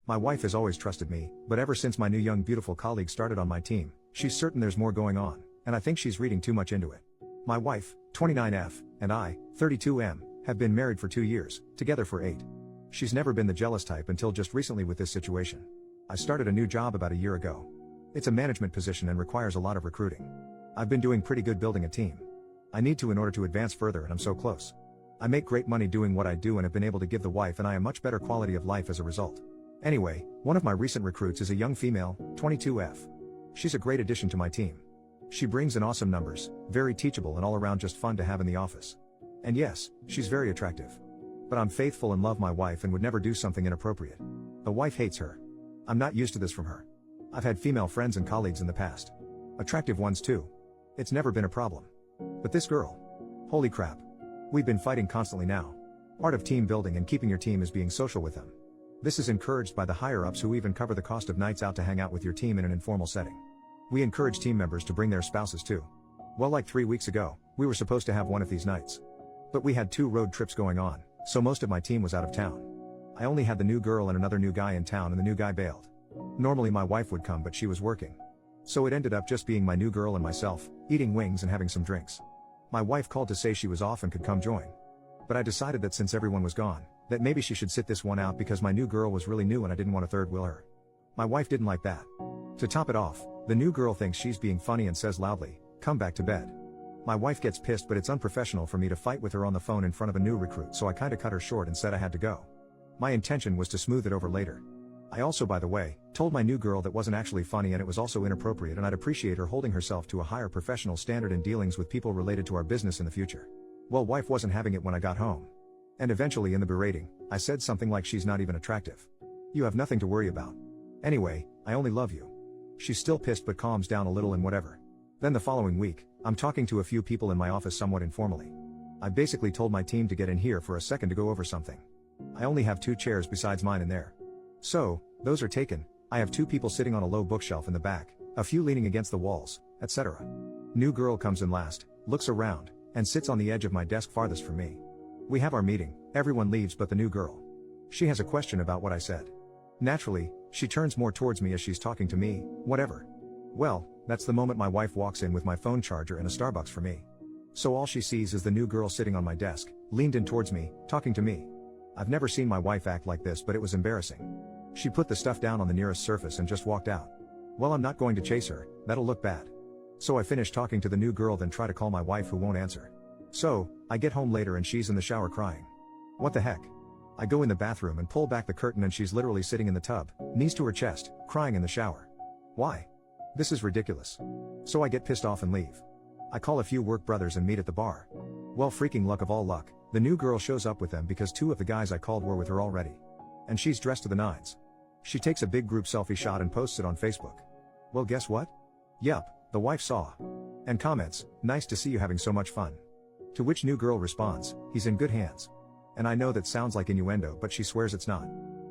My wife has always trusted me, but ever since my new young beautiful colleague started on my team, she's certain there's more going on, and I think she's reading too much into it. My wife, 29F, and I, 32M, have been married for 2 years, together for 8. She's never been the jealous type until just recently with this situation. I started a new job about a year ago. It's a management position and requires a lot of recruiting. I've been doing pretty good building a team. I need to in order to advance further, and I'm so close. I make great money doing what I do and have been able to give the wife and I a much better quality of life as a result. Anyway, one of my recent recruits is a young female, 22F. She's a great addition to my team. She brings in awesome numbers, very teachable and all around just fun to have in the office. And yes, she's very attractive. But I'm faithful and love my wife and would never do something inappropriate. The wife hates her. I'm not used to this from her. I've had female friends and colleagues in the past. Attractive ones too. It's never been a problem. But this girl. Holy crap. We've been fighting constantly now. Part of team building and keeping your team is being social with them. This is encouraged by the higher-ups who even cover the cost of nights out to hang out with your team in an informal setting. We encourage team members to bring their spouses too. Well, like 3 weeks ago, we were supposed to have one of these nights. But we had 2 road trips going on, so most of my team was out of town. I only had the new girl and another new guy in town, and the new guy bailed. Normally my wife would come, but she was working. So it ended up just being my new girl and myself, eating wings and having some drinks. My wife called to say she was off and could come join. But I decided that since everyone was gone, that maybe she should sit this one out because my new girl was really new and I didn't want to third wheel her. My wife didn't like that. To top it off, the new girl thinks she's being funny and says loudly, "Come back to bed." My wife gets pissed, but it's unprofessional for me to fight with her on the phone in front of a new recruit, so I kinda cut her short and said I had to go. My intention was to smooth it over later. I also, by the way, told my new girl that wasn't actually funny and it was also inappropriate, and I'd appreciate her holding herself to a higher professional standard in dealings with people related to our business in the future. Well, wife wasn't having it when I got home. And eventually in the berating, I said something like she's not even attractive. You have nothing to worry about. Anyway, I only love you. She's still pissed but calms down a little and whatever. Then the following week, I'm talking to a few people in my office somewhat informally. I basically told my team to get in here for a second to go over something. I only have 2 chairs besides mine in there. So, those are taken. I have 2 people sitting on a low bookshelf in the back, a few leaning against the walls, etc. New girl comes in last, looks around, and sits on the edge of my desk farthest from me. We have our meeting, everyone leaves but the new girl. She has a question about what I said. Naturally, she turns more towards me as she's talking to me, whatever. Well, that's the moment my wife walks in with my phone charger and a Starbucks for me. So all she sees is the new girl sitting on my desk, leaned in towards me, talking to me. I've never seen my wife act like this, but it was embarrassing. She put the stuff down on the nearest surface and just walked out. Well, I'm not going to chase her, that'll look bad. So I finish talking to the new girl, then try to call my wife who won't answer. So, I get home later and she's in the shower crying. What the heck? I go in the bathroom and pull back the curtain and she's literally sitting in the tub, knees to her chest, crying in the shower. Why? This is ridiculous. So I get pissed off and leave. I call a few work brothers and meet at the bar. Well, freaking luck of all luck, the new girl shows up with them because 2 of the guys I called were with her already. And she's dressed to the nines. She takes a big group selfie shot and posts it on Facebook. Well, guess what? Yup, the wife saw. And comments, "Nice to see you having so much fun." To which new girl responds, "He's in good hands." And I know that sounds like innuendo, but she swears it's not.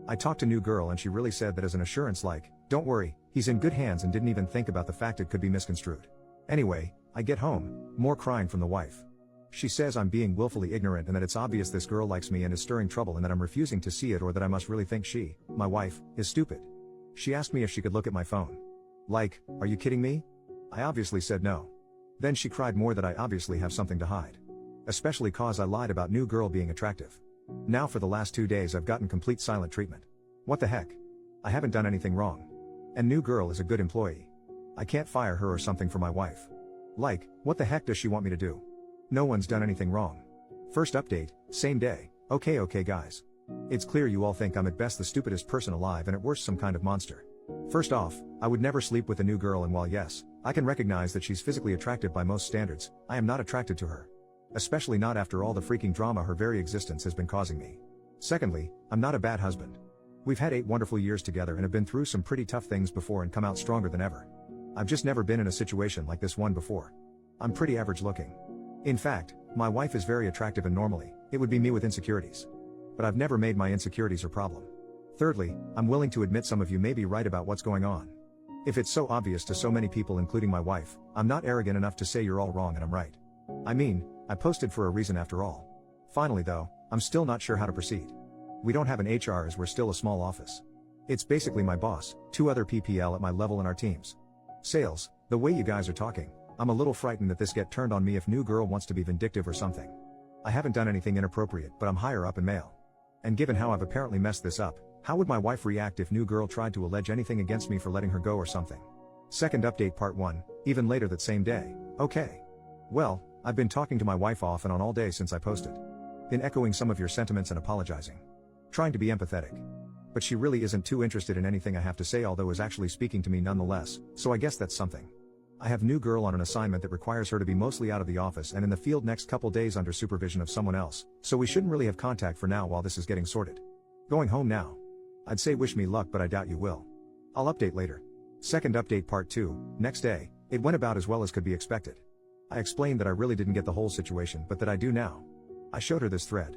I talked to new girl and she really said that as an assurance, like, "Don't worry, he's in good hands," and didn't even think about the fact it could be misconstrued. Anyway, I get home, more crying from the wife. She says I'm being willfully ignorant and that it's obvious this girl likes me and is stirring trouble and that I'm refusing to see it, or that I must really think she, my wife, is stupid. She asked me if she could look at my phone. Like, are you kidding me? I obviously said no. Then she cried more that I obviously have something to hide. Especially cause I lied about new girl being attractive. Now for the last 2 days I've gotten complete silent treatment. What the heck? I haven't done anything wrong. And new girl is a good employee. I can't fire her or something for my wife. Like, what the heck does she want me to do? No one's done anything wrong. First update, same day. Okay guys. It's clear you all think I'm at best the stupidest person alive and at worst some kind of monster. First off, I would never sleep with a new girl, and while yes, I can recognize that she's physically attractive by most standards, I am not attracted to her. Especially not after all the freaking drama her very existence has been causing me. Secondly, I'm not a bad husband. We've had 8 wonderful years together and have been through some pretty tough things before and come out stronger than ever. I've just never been in a situation like this one before. I'm pretty average looking. In fact, my wife is very attractive and normally, it would be me with insecurities. But I've never made my insecurities her problem. Thirdly, I'm willing to admit some of you may be right about what's going on. If it's so obvious to so many people including my wife, I'm not arrogant enough to say you're all wrong and I'm right. I mean, I posted for a reason after all. Finally though, I'm still not sure how to proceed. We don't have an HR as we're still a small office. It's basically my boss, 2 other PPL at my level in our teams. Sales, the way you guys are talking, I'm a little frightened that this get turned on me if new girl wants to be vindictive or something. I haven't done anything inappropriate, but I'm higher up in mail. And given how I've apparently messed this up, how would my wife react if new girl tried to allege anything against me for letting her go or something? Second update part 1, even later that same day. Okay. Well, I've been talking to my wife off and on all day since I posted. Been echoing some of your sentiments and apologizing. Trying to be empathetic. But she really isn't too interested in anything I have to say, although is actually speaking to me nonetheless, so I guess that's something. I have new girl on an assignment that requires her to be mostly out of the office and in the field next couple days under supervision of someone else, so we shouldn't really have contact for now while this is getting sorted. Going home now. I'd say wish me luck, but I doubt you will. I'll update later. Second update part 2, next day. It went about as well as could be expected. I explained that I really didn't get the whole situation, but that I do now. I showed her this thread.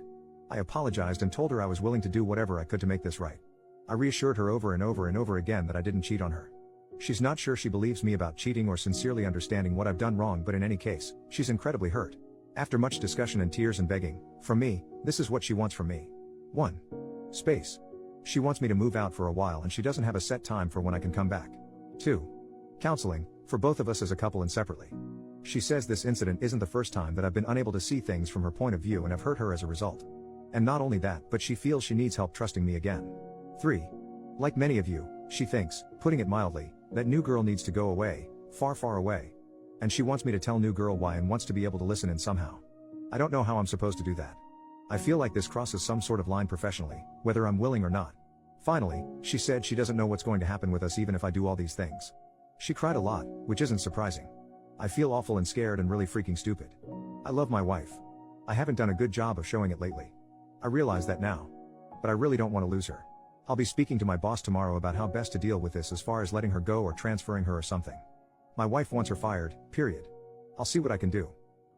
I apologized and told her I was willing to do whatever I could to make this right. I reassured her over and over and over again that I didn't cheat on her. She's not sure she believes me about cheating or sincerely understanding what I've done wrong, but in any case, she's incredibly hurt. After much discussion and tears and begging, from me, this is what she wants from me. 1. Space. She wants me to move out for a while and she doesn't have a set time for when I can come back. 2. Counseling, for both of us as a couple and separately. She says this incident isn't the first time that I've been unable to see things from her point of view and have hurt her as a result. And not only that, but she feels she needs help trusting me again. 3. Like many of you, she thinks, putting it mildly, that new girl needs to go away, far far away. And she wants me to tell new girl why and wants to be able to listen in somehow. I don't know how I'm supposed to do that. I feel like this crosses some sort of line professionally, whether I'm willing or not. Finally, she said she doesn't know what's going to happen with us even if I do all these things. She cried a lot, which isn't surprising. I feel awful and scared and really freaking stupid. I love my wife. I haven't done a good job of showing it lately. I realize that now. But I really don't want to lose her. I'll be speaking to my boss tomorrow about how best to deal with this as far as letting her go or transferring her or something. My wife wants her fired, period. I'll see what I can do.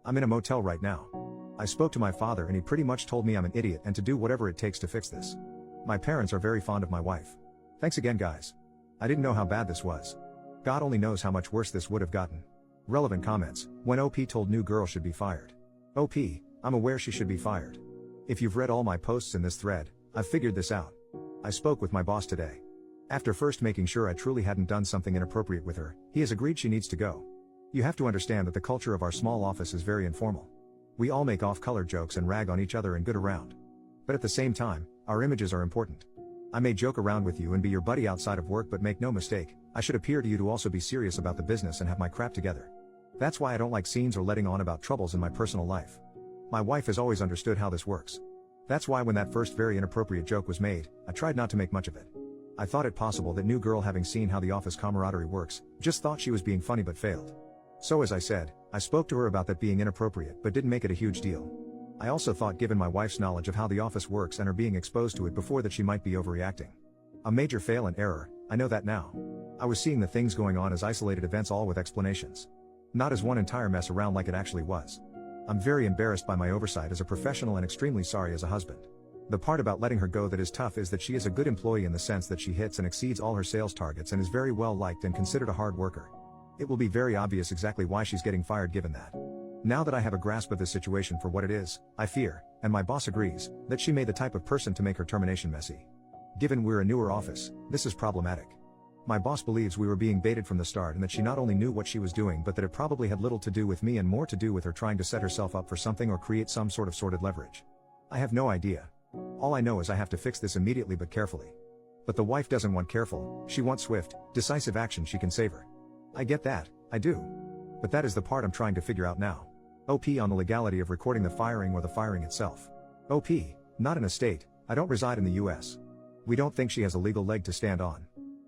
I'm in a motel right now. I spoke to my father and he pretty much told me I'm an idiot and to do whatever it takes to fix this. My parents are very fond of my wife. Thanks again, guys. I didn't know how bad this was. God only knows how much worse this would have gotten. Relevant comments, when OP told new girl should be fired. OP, I'm aware she should be fired. If you've read all my posts in this thread, I've figured this out. I spoke with my boss today. After first making sure I truly hadn't done something inappropriate with her, he has agreed she needs to go. You have to understand that the culture of our small office is very informal. We all make off-color jokes and rag on each other and good around. But at the same time, our images are important. I may joke around with you and be your buddy outside of work, but make no mistake, I should appear to you to also be serious about the business and have my crap together. That's why I don't like scenes or letting on about troubles in my personal life. My wife has always understood how this works. That's why when that first very inappropriate joke was made, I tried not to make much of it. I thought it possible that new girl, having seen how the office camaraderie works, just thought she was being funny but failed. So as I said, I spoke to her about that being inappropriate but didn't make it a huge deal. I also thought, given my wife's knowledge of how the office works and her being exposed to it before, that she might be overreacting. A major fail and error, I know that now. I was seeing the things going on as isolated events, all with explanations. Not as one entire mess around like it actually was. I'm very embarrassed by my oversight as a professional and extremely sorry as a husband. The part about letting her go that is tough is that she is a good employee in the sense that she hits and exceeds all her sales targets and is very well liked and considered a hard worker. It will be very obvious exactly why she's getting fired given that. Now that I have a grasp of this situation for what it is, I fear, and my boss agrees, that she may be the type of person to make her termination messy. Given we're a newer office, this is problematic. My boss believes we were being baited from the start and that she not only knew what she was doing but that it probably had little to do with me and more to do with her trying to set herself up for something or create some sort of sordid leverage. I have no idea. All I know is I have to fix this immediately but carefully. But the wife doesn't want careful, she wants swift, decisive action she can save her. I get that, I do. But that is the part I'm trying to figure out now. OP on the legality of recording the firing or the firing itself. OP, not in a state, I don't reside in the US. We don't think she has a legal leg to stand on.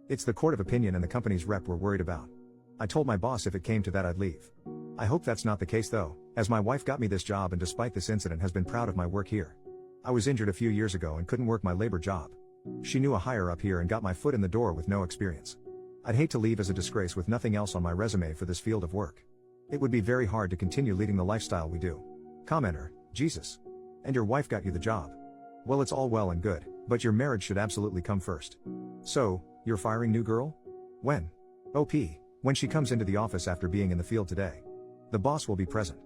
It's the court of opinion and the company's rep we're worried about. I told my boss if it came to that I'd leave. I hope that's not the case though, as my wife got me this job and despite this incident has been proud of my work here. I was injured a few years ago and couldn't work my labor job. She knew a higher up here and got my foot in the door with no experience. I'd hate to leave as a disgrace with nothing else on my resume for this field of work. It would be very hard to continue leading the lifestyle we do. Commenter, Jesus. And your wife got you the job. Well, it's all well and good, but your marriage should absolutely come first. So, you're firing new girl? When? OP, when she comes into the office after being in the field today. The boss will be present.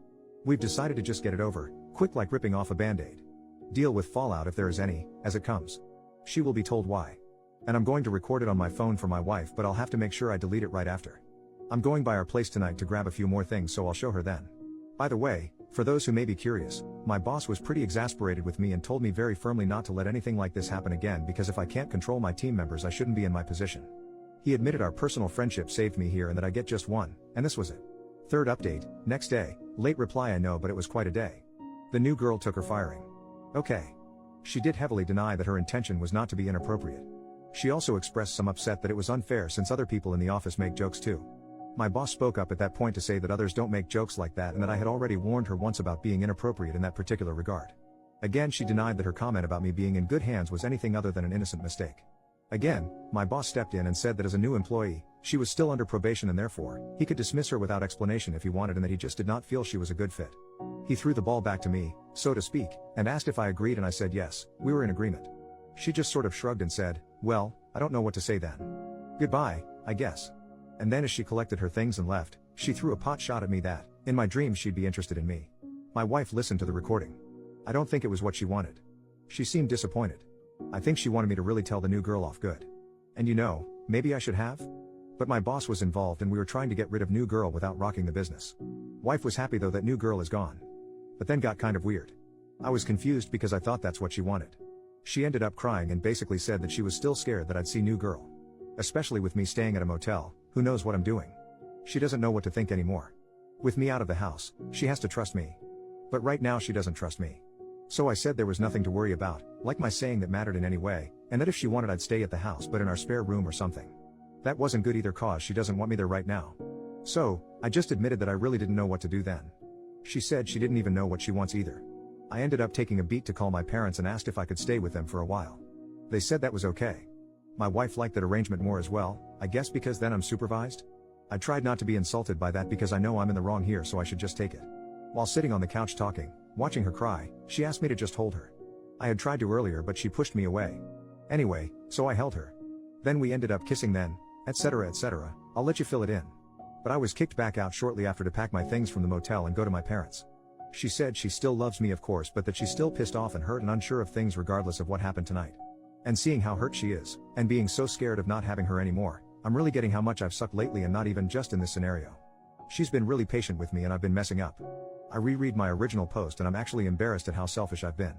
We've decided to just get it over, quick like ripping off a band-aid. Deal with fallout if there is any, as it comes. She will be told why. And I'm going to record it on my phone for my wife, but I'll have to make sure I delete it right after. I'm going by our place tonight to grab a few more things, so I'll show her then. By the way, for those who may be curious, my boss was pretty exasperated with me and told me very firmly not to let anything like this happen again, because if I can't control my team members, I shouldn't be in my position. He admitted our personal friendship saved me here and that I get just one, and this was it. Third update, next day, late reply I know, but it was quite a day. The new girl took her firing. Okay. She did heavily deny that her intention was not to be inappropriate. She also expressed some upset that it was unfair since other people in the office make jokes too. My boss spoke up at that point to say that others don't make jokes like that and that I had already warned her once about being inappropriate in that particular regard. Again, she denied that her comment about me being in good hands was anything other than an innocent mistake. Again, my boss stepped in and said that as a new employee, she was still under probation and therefore, he could dismiss her without explanation if he wanted, and that he just did not feel she was a good fit. He threw the ball back to me, so to speak, and asked if I agreed, and I said yes, we were in agreement. She just sort of shrugged and said, well, I don't know what to say then. Goodbye, I guess. And then as she collected her things and left, she threw a pot shot at me that, in my dreams, she'd be interested in me. My wife listened to the recording. I don't think it was what she wanted. She seemed disappointed. I think she wanted me to really tell the new girl off good. And you know, maybe I should have? But my boss was involved and we were trying to get rid of new girl without rocking the business. Wife was happy though that new girl is gone. But then got kind of weird. I was confused because I thought that's what she wanted. She ended up crying and basically said that she was still scared that I'd see new girl. Especially with me staying at a motel, who knows what I'm doing? She doesn't know what to think anymore. With me out of the house, she has to trust me. But right now she doesn't trust me. So I said there was nothing to worry about, like my saying that mattered in any way, and that if she wanted I'd stay at the house but in our spare room or something. That wasn't good either cause she doesn't want me there right now. So, I just admitted that I really didn't know what to do then. She said she didn't even know what she wants either. I ended up taking a beat to call my parents and asked if I could stay with them for a while. They said that was okay. My wife liked that arrangement more as well, I guess because then I'm supervised? I tried not to be insulted by that because I know I'm in the wrong here, so I should just take it. While sitting on the couch talking, watching her cry, she asked me to just hold her. I had tried to earlier but she pushed me away. Anyway, so I held her. Then we ended up kissing then, etc. etc. I'll let you fill it in. But I was kicked back out shortly after to pack my things from the motel and go to my parents. She said she still loves me of course, but that she's still pissed off and hurt and unsure of things regardless of what happened tonight. And seeing how hurt she is, and being so scared of not having her anymore, I'm really getting how much I've sucked lately, and not even just in this scenario. She's been really patient with me and I've been messing up. I reread my original post and I'm actually embarrassed at how selfish I've been.